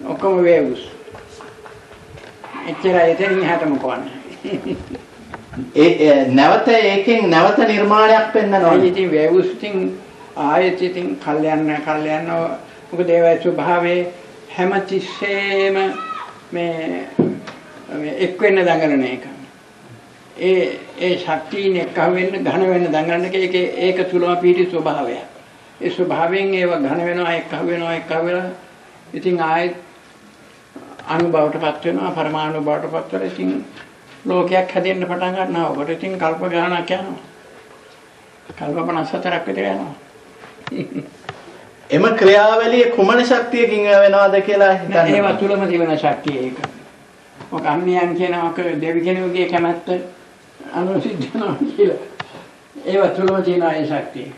ඔක්කොම වේවුස්. එච්චරයි එතනින් එහාටම කොන්නේ. නැවත ඒකෙන් නැවත නිර්මාණයක් වෙන්නනවා. ඉතින් වේවුස් ඉතින් ආයෙත් ඉතින් කල්යන්න මොකද ඒවයි ස්වභාවයේ හැමතිස්සෙම මේ එක් වෙන්න දඟලන එක. ඒ ශක්තියින් එක්ක වෙන්න ඝන වෙන්න දඟලන එක ඒක තුලම පිහිටි ස්වභාවය. ඒ ස්වභාවයෙන් ඒව ඝන වෙනවා එක්ක වෙලා ඉතින් ආයෙත් අණුබවටපත් වෙනවා පරමාණු බවටපත් වෙලා ඉතින් ලෝකයක් හැදෙන්න පටන් ගන්නවා. ඔබට ඉතින් කල්ප ගණනක් යනවා. කල්ප 54ක් විතර යනවා. එම ක්‍රියාවලිය කුමන ශක්තියකින් වෙනවද කියලා හිතන්න. ඒව තුලම තිබෙන ශක්තිය ඒක. ඔක අන්‍යයන් කියනවාක දෙවි කෙනෙකුගේ කැමැත්ත අනුසිද්ධ වෙනවා කියලා. ඒව තුලම තියෙන ඒ ශක්තිය.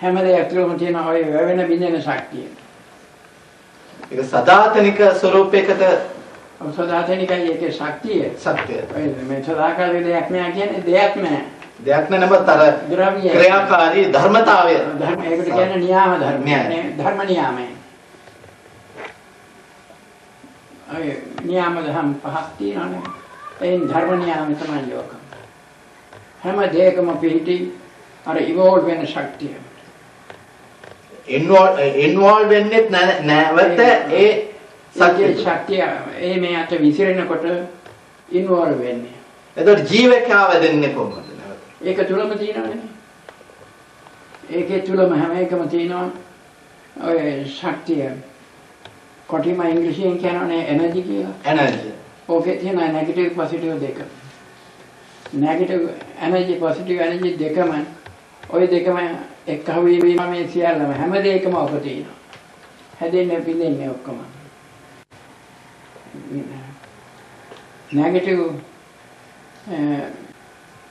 හැම දෙයක් තුලම තියෙන ඔය වෙන බින්දෙන ශක්තිය. ඒක සදාතනික ස්වરૂපයකට සදාතනිකයි ඒකේ ශක්තිය. සත්‍යය. මේ සදාකාලික දෙයක් නෑ කියන්නේ දෙයක් නෑ. දෙයක් නෑ අර ක්‍රියාකාරී ධර්මතාවය. ධර්ම ඒකට කියන්නේ නියාම ධර්ම. ධර්ම නියාමය. අය නියාම ධර්ම පහක් තියෙනවානේ. එයින් ධර්ම නියාම තමයි යෝග. හැම දෙයකම පිහිටි අර ඉවෝල්ව් වෙන ශක්තිය. ඉන්වෝල්ව් වෙන්නේ නැවත ඒ සත්‍ය ශක්තිය මේ අත විසිරෙනකොට ඉන්වෝල්ව් වෙන්නේ. එතකොට ජීවකව දෙන්නේ කොහොමද? ඒක තුලම තියෙනවනේ. ඒකේ තුලම හැම එකම තියෙනවා ඔය ශක්තිය. කොටිම ඉංග්‍රීසියෙන් කියනවනේ එනර්ජි කියලා. එනර්ජි. ඕකේ තියෙන නෙගටිව් පොසිටිව් දෙක. නෙගටිව් එනර්ජි පොසිටිව් එනර්ජි දෙකම ඔය දෙකම එක්කව වීම මේ සියල්ලම හැම දෙයකම ඔක තියෙනවා. හැදෙන්නේ පිළිෙන්නේ ඔක්කොම. නෙගටිව්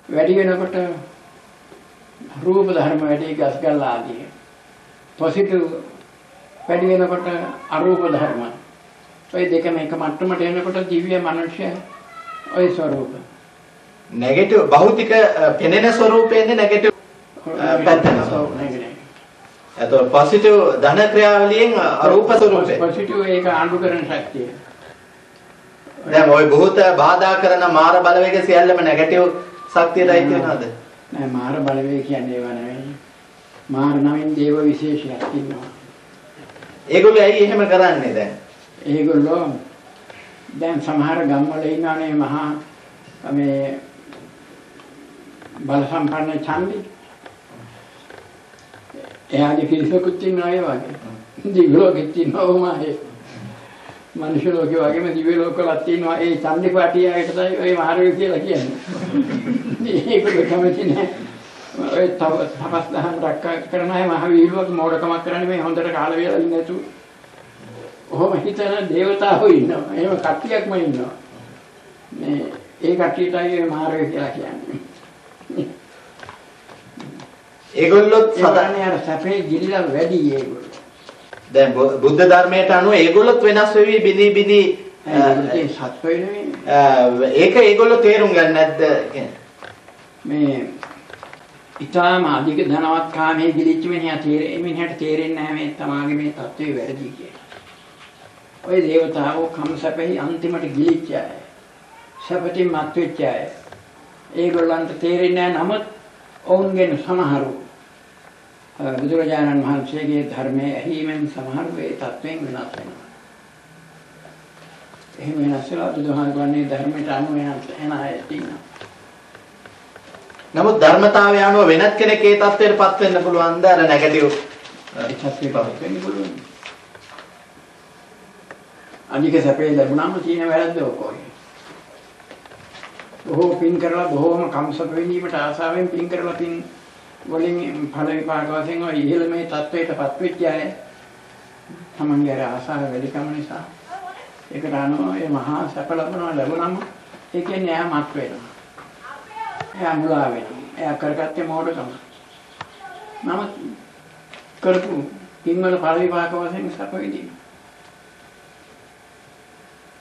වැඩි වෙනකොට රූප ධර්ම වැඩි ගස්ගල් ආදී. පොසිටිව් වැඩි වෙනකොට අරූප ධර්ම. ඔය දෙකම එක මට්ටමට එනකොට දිව්‍ය මනුෂ්‍ය ඔය ස්වરૂප. නෙගටිව් භෞතික පෙනෙන ස්වરૂපයෙන් නෙගටිව් පැත්තනවා. එතකොට පොසිටිව් ධන ක්‍රියාවලියෙන් අරූප ස්වરૂපේ. පොසිටිව් ඒක ආණ්ඩු කරන ශක්තිය. දැන් ওই බොහෝත බාධා කරන මාර බලවේග සියල්ලම නෙගටිව් ශක්තියටයි කියනවාද? නෑ මාර බලවේග කියන්නේ ඒව නෙවෙයි. මාර නමින් දේව විශේෂයක් ඉන්නවා. ඒගොල්ලෝ ඇයි එහෙම කරන්නේ දැන්? ඒගොල්ලෝ දැන් සමහර ගම්වල ඉන්නවනේ මහා මේ බල සම්පන්න ඡන්දි. එයාගේ පිරිසකුත් ඉන්නවා ඒ වගේ. දිව්‍ය ලෝකෙත් ඉන්නවා මනුෂ්‍ය ලෝකේ වගේම දිව්‍ය ලෝකවලත් ඉන්නවා ඒ ඡන්දි පාටියකට තමයි ඔය මහරවි කියලා කියන්නේ. ඒකේ කැමති නෑ. ඔය තපස් දහම් රැක්කා කරන අය මහ වීලුවක් මෝඩකමක් කරන්නේ මේ හොඳට කාල වේලා ඉන්නේ නැතු. ඔහොම හිතන දේවතාවෝ ඉන්නවා. එහෙම කට්ටියක්ම ඉන්නවා. මේ ඒ කට්ටියටයි මහරවි කියලා කියන්නේ. ඒගොල්ලොත් සදානේ අර සැපේ ගිලිලා වැඩි ඒගොල්ලෝ. දැන් බුද්ධ ධර්මයට අනුව ඒගොල්ලොත් වෙනස් වෙවි බිනි ඒ සත්වය නෙවෙයි. ඒක ඒගොල්ලෝ තේරුම් ගන්න නැද්ද කියන්නේ? මේ ඊටාම අධික ධනවත් කාමයේ ගිලිච්ච මිනිහට තේරෙන්නේ නැහැ මේ තමාගේ මේ தત્ත්වය වැරදි කියලා. ඔය දේවතාවෝ කම්සපෙහි අන්තිමට ගිලිච්ච අය. සපතින් මත් වෙච්ච අය. ඒගොල්ලන්ට තේරෙන්නේ නැහැ නමුත් ඔවුන්ගෙන් සමහරු බුදුරජාණන් වහන්සේගේ ධර්මයේ ඇහිීමෙන් සමහරු ඒ தත්වෙන් වෙනස් වෙනවා. එහෙම වෙනස් වෙලා බුදුහාමුදුරනේ ධර්මයට අනුව වෙනස් අය තියෙනවා. නමුත් ධර්මතාවය අනුව වෙනත් කෙනෙක් ඒ தත්ත්වයටපත් වෙන්න පුළුවන්ද අර නෙගටිව් තත්ත්වයටපත් වෙන්න පුළුවන්. අනික සැපේ ලැබුණාම තියෙන වැරද්ද ඔකෝයි. බොහෝ පින් කරලා බොහෝම කම්සප වෙනීමට ආසාවෙන් පින් කරලා පින් වලින් ඵල විපාක වශයෙන් ඔය ඉහළ මේ தත්වයටපත් වෙච්ච අය තමන්ගේ ආසාව වැඩිකම නිසා ඒකට අනුව මේ මහා සැප ලැබුණාම ඒ කියන්නේ එයා මත් වෙනවා. එයා මුලා වෙනවා. එයා කරගත්තේ මෝඩකම. නමුත් කරපු පින්වල ඵල විපාක වශයෙන් සැප විඳිනවා.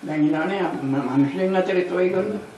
දැන් ඉන්නවනේ මිනිස්සුන් අතරේ toy කරනවා.